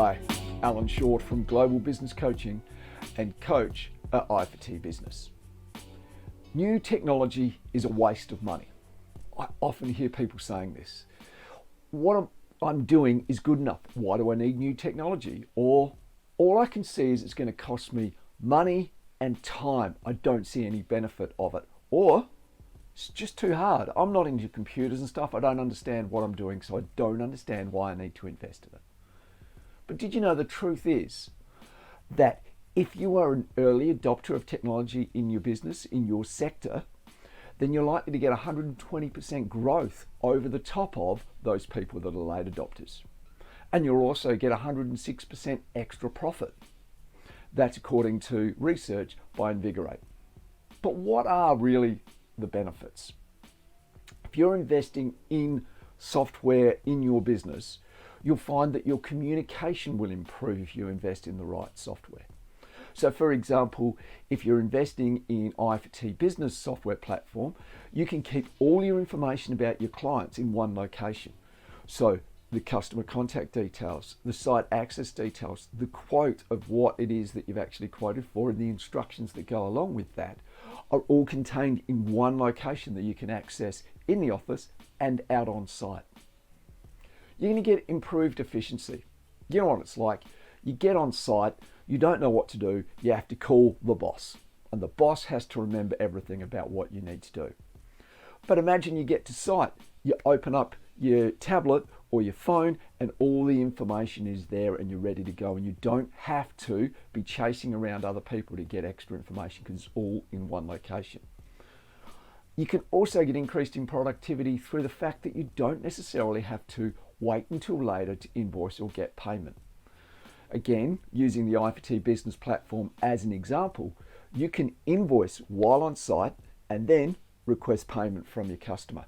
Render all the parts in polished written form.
Hi, Alan Short from Global Business Coaching and coach at I4T Business. New technology is a waste of money. I often hear people saying this. What I'm doing is good enough. Why do I need new technology? Or all I can see is it's going to cost me money and time. I don't see any benefit of it. Or it's just too hard. I'm not into computers and stuff. I don't understand what I'm doing, so I don't understand why I need to invest in it. But did you know the truth is that if you are an early adopter of technology in your business, in your sector, then you're likely to get 120% growth over the top of those people that are late adopters. And you'll also get 106% extra profit. That's according to research by Invigorate. But what are really the benefits? If you're investing in software in your business, you'll find that your communication will improve if you invest in the right software. So for example, if you're investing in I4T Business software platform, you can keep all your information about your clients in one location. So the customer contact details, the site access details, the quote of what it is that you've actually quoted for, and the instructions that go along with that are all contained in one location that you can access in the office and out on site. You're going to get improved efficiency. You know what it's like. You get on site, you don't know what to do, you have to call the boss. And the boss has to remember everything about what you need to do. But imagine you get to site, you open up your tablet or your phone and all the information is there and you're ready to go, and you don't have to be chasing around other people to get extra information because it's all in one location. You can also get increased in productivity through the fact that you don't necessarily have to wait until later to invoice or get payment. Again, using the I4T Business platform as an example, you can invoice while on site and then request payment from your customer.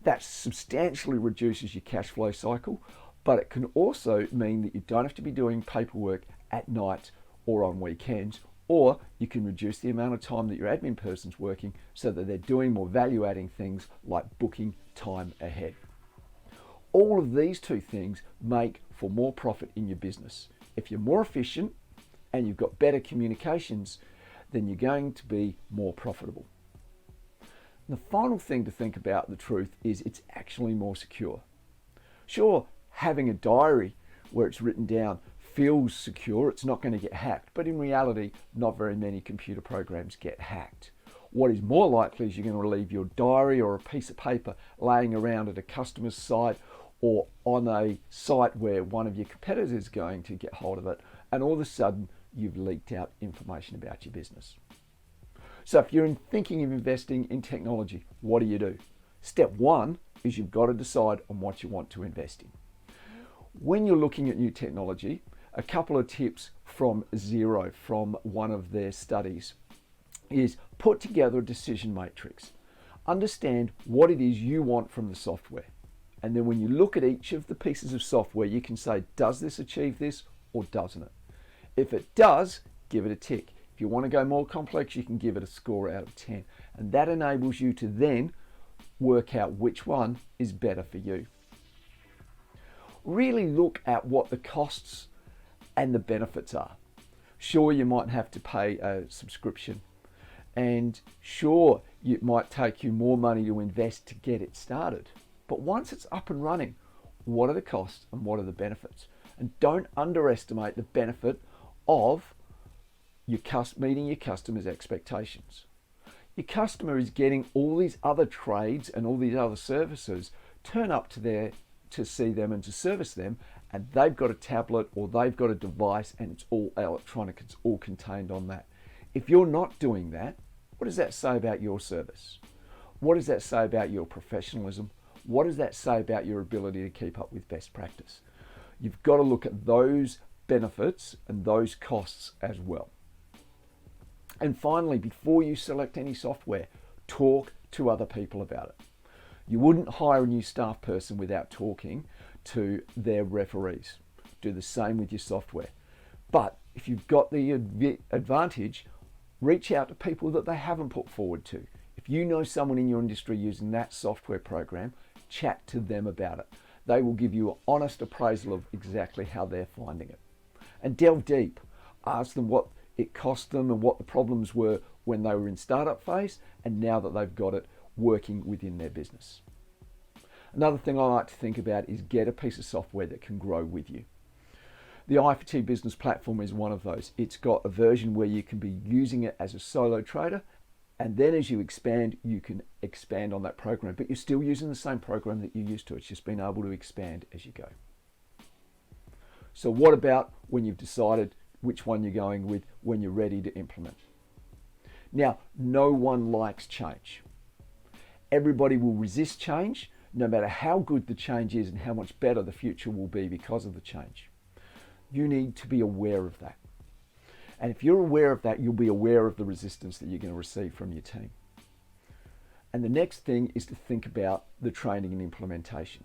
That substantially reduces your cash flow cycle, but it can also mean that you don't have to be doing paperwork at night or on weekends, or you can reduce the amount of time that your admin person's working so that they're doing more value-adding things like booking time ahead. All of these two things make for more profit in your business. If you're more efficient and you've got better communications, then you're going to be more profitable. And the final thing to think about, the truth, is it's actually more secure. Sure, having a diary where it's written down feels secure, it's not going to get hacked, but in reality, not very many computer programs get hacked. What is more likely is you're going to leave your diary or a piece of paper laying around at a customer's site or on a site where one of your competitors is going to get hold of it, and all of a sudden you've leaked out information about your business. So if you're thinking of investing in technology, what do? Step one is you've got to decide on what you want to invest in. When you're looking at new technology, a couple of tips from Xero, from one of their studies, is put together a decision matrix. Understand what it is you want from the software. And then when you look at each of the pieces of software, you can say, does this achieve this or doesn't it? If it does, give it a tick. If you want to go more complex, you can give it a score out of 10. And that enables you to then work out which one is better for you. Really look at what the costs and the benefits are. Sure, you might have to pay a subscription. And sure, it might take you more money to invest to get it started. But once it's up and running, what are the costs and what are the benefits? And don't underestimate the benefit of meeting your customer's expectations. Your customer is getting all these other trades and all these other services turn up to see them and to service them, and they've got a tablet or they've got a device and it's all electronic, it's all contained on that. If you're not doing that, what does that say about your service? What does that say about your professionalism? What does that say about your ability to keep up with best practice? You've got to look at those benefits and those costs as well. And finally, before you select any software, talk to other people about it. You wouldn't hire a new staff person without talking to their referees. Do the same with your software. But if you've got the advantage, reach out to people that they haven't put forward to. If you know someone in your industry using that software program, chat to them about it. They will give you an honest appraisal of exactly how they're finding it. and delve deep. Ask them what it cost them and what the problems were when they were in startup phase and now that they've got it working within their business. Another thing I like to think about is get a piece of software that can grow with you. The i4T Business Platform is one of those. It's got a version where you can be using it as a solo trader, and then as you expand, you can expand on that program, but you're still using the same program that you're used to. It's just been able to expand as you go. So what about when you've decided which one you're going with, when you're ready to implement? Now, no one likes change. Everybody will resist change, no matter how good the change is and how much better the future will be because of the change. You need to be aware of that. And if you're aware of that, you'll be aware of the resistance that you're going to receive from your team. And the next thing is to think about the training and implementation.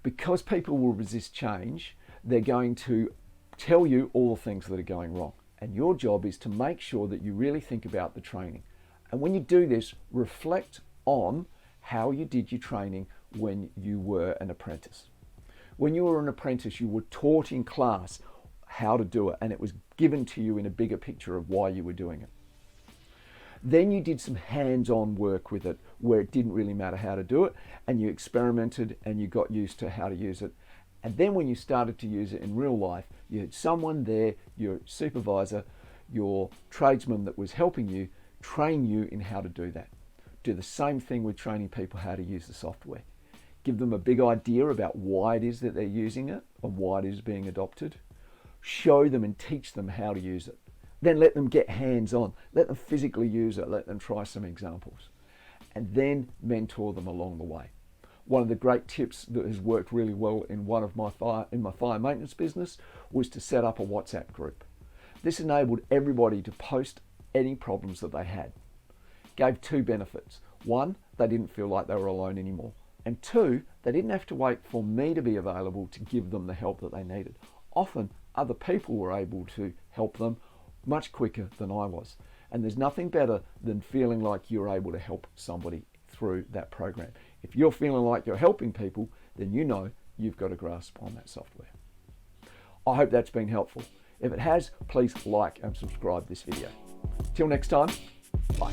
Because people will resist change, they're going to tell you all the things that are going wrong. And your job is to make sure that you really think about the training. And when you do this, reflect on how you did your training when you were an apprentice. When you were an apprentice, you were taught in class how to do it, and it was given to you in a bigger picture of why you were doing it. Then you did some hands-on work with it where it didn't really matter how to do it, and you experimented and you got used to how to use it. And then when you started to use it in real life, you had someone there, your supervisor, your tradesman that was helping you, train you in how to do that. Do the same thing with training people how to use the software. Give them a big idea about why it is that they're using it and why it is being adopted. Show them and teach them how to use it. Then let them get hands-on. Let them physically use it. Let them try some examples. And then mentor them along the way. One of the great tips that has worked really well in my fire maintenance business was to set up a WhatsApp group. This enabled everybody to post any problems that they had. Gave two benefits. One, they didn't feel like they were alone anymore. And two, they didn't have to wait for me to be available to give them the help that they needed. Often, other people were able to help them much quicker than I was. And there's nothing better than feeling like you're able to help somebody through that program. If you're feeling like you're helping people, then you know you've got a grasp on that software. I hope that's been helpful. If it has, please like and subscribe this video. Till next time, bye.